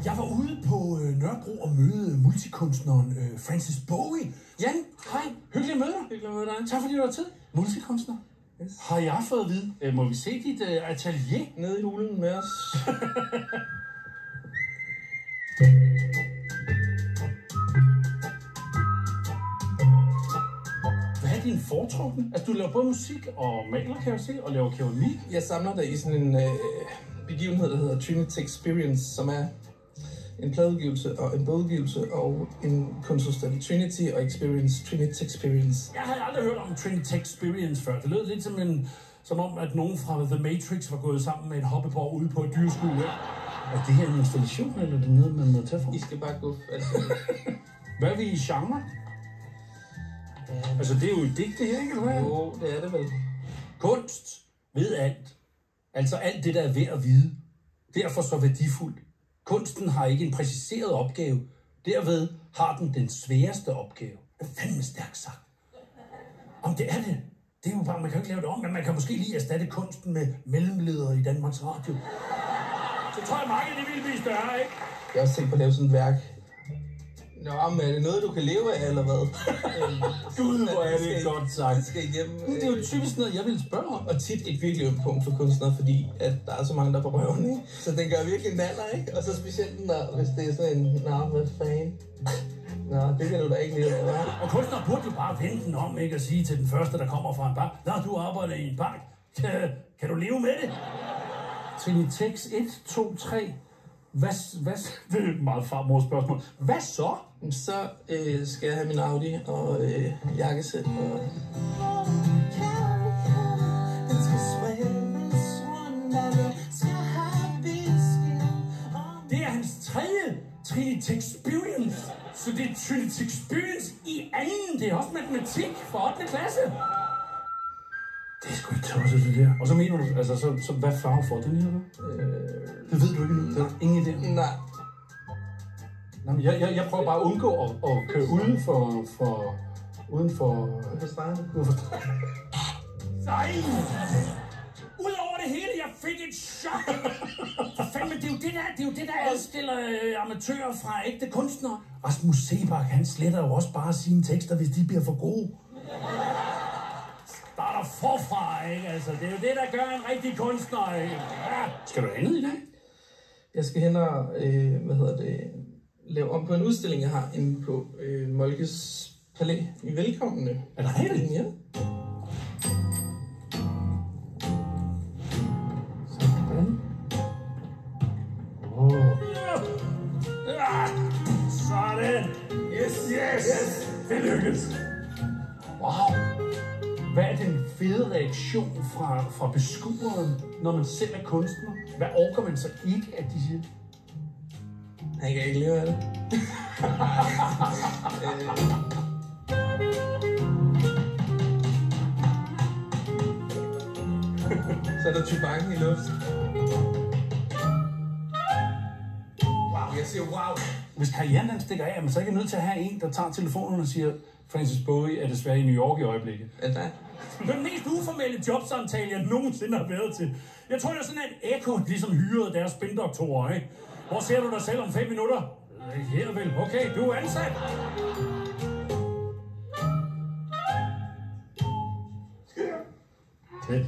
Jeg var ude på Nørrebro og møde multikunstneren Francis Bowie. Jan, hej. Hyggelig at møde dig. Hyggelig at møde dig. Tak fordi du har tid. Multikunstner. Yes. Har jeg fået at vide? Må vi se dit atelier? Nede i hulen med os. Hvad er din foretrukne? Altså, du laver både musik og maler, kan jeg se, og laver keramik. Jeg samler det i sådan en begivenhed, der hedder Trinity Experience, som er en pladeudgivelse og en bogudgivelse og en kunstudstilling. Trinity og Experience. Trinity Experience. Jeg havde aldrig hørt om Trinity Experience før. Det lød lidt som om, at nogen fra The Matrix var gået sammen med et hoppeborg ude på et dyrskue. Er det her en installation, eller er det noget, man må tage for? I skal bare gå. Hvad er vi i genre? Altså, det er jo et digt, det her, ikke? Eller hvad? Jo, det er det vel. Kunst ved alt. Altså alt det, der er værd at vide. Derfor så værdifuldt. Kunsten har ikke en præciseret opgave. Derved har den sværeste opgave. Det er fandme stærkt sagt. Om det er det. Det er jo bare, man kan jo ikke lave det om, men man kan måske lige erstatte kunsten med mellemledere i Danmarks Radio. Så tror jeg, markedet det ville blive større, ikke? Jeg har også tænkt på at lave sådan et værk. Nå, men er det noget, du kan leve af, eller hvad? Gud, hvor er det godt sagt. Det skal igennem. Det er jo typisk noget, jeg vil spørge om. Og tit et virkelig ømt punkt for kunstnere, fordi at der er så mange, der er på røven, ikke? Så den gør virkelig naller, ikke? Og så specielt den der, hvis det er sådan en, hvad fanden? Nå, det kan du da ikke leve af, hva'? Og kunstnere burde jo bare vende den om, ikke? Og sige til den første, der kommer fra en bank. Nå, du arbejder i en bank. Kan du leve med det? Trinitex 1, 2, 3. Hvad? Det er et meget farmors spørgsmål. Hvad så? Så skal jeg have min Audi og jakkesæt og... Det er hans tredje Trinity Experience. Så det er Trinity Experience i anden. Det er også matematik for 8. klasse. Det er sgu ikke tosset, det der. Og så mener du, altså, så hvad farve får den her? Det ved du ikke nu. Der er ingen idé. Nej. Nå, men jeg prøver bare at undgå at køre uden for stregen. Nej! Udover det hele, jeg fik et chok! For fanden, det er jo det, der adskiller amatører fra ægte kunstnere. Rasmus Sebak, han sletter jo også bare sine tekster, hvis de bliver for gode. Starter forfra, ikke? Altså, det er jo det, der gør en rigtig kunstner, ikke? Ja. Skal du andet i dag? Jeg skal hen og, lave om på en udstilling, jeg har inde på Molkes Palæ i Velkommende. Er der det? Ja. Sådan. Ja. Sådan. Yes. Det lykkes. Wow. Hvad er den fede reaktion fra beskueren, når man selv er kunstner? Hvad orker man så ikke, at de siger? Han kan ikke leve af det. Så er der Tubakken i luft. Wow, jeg siger wow. Hvis karrieren den stikker af, er man så ikke nødt til at have en, der tager telefonen og siger, Francis Bowie er desværre i New York i øjeblikket. Er det dig? Den mest uformelle jobsamtale, jeg nogensinde har været til. Jeg tror, det er sådan, at Echo ligesom hyrede deres spindoktorer, ikke? Hvor ser du dig selv om 5 minutter? Her vel. Okay, du er ansat. Tæt.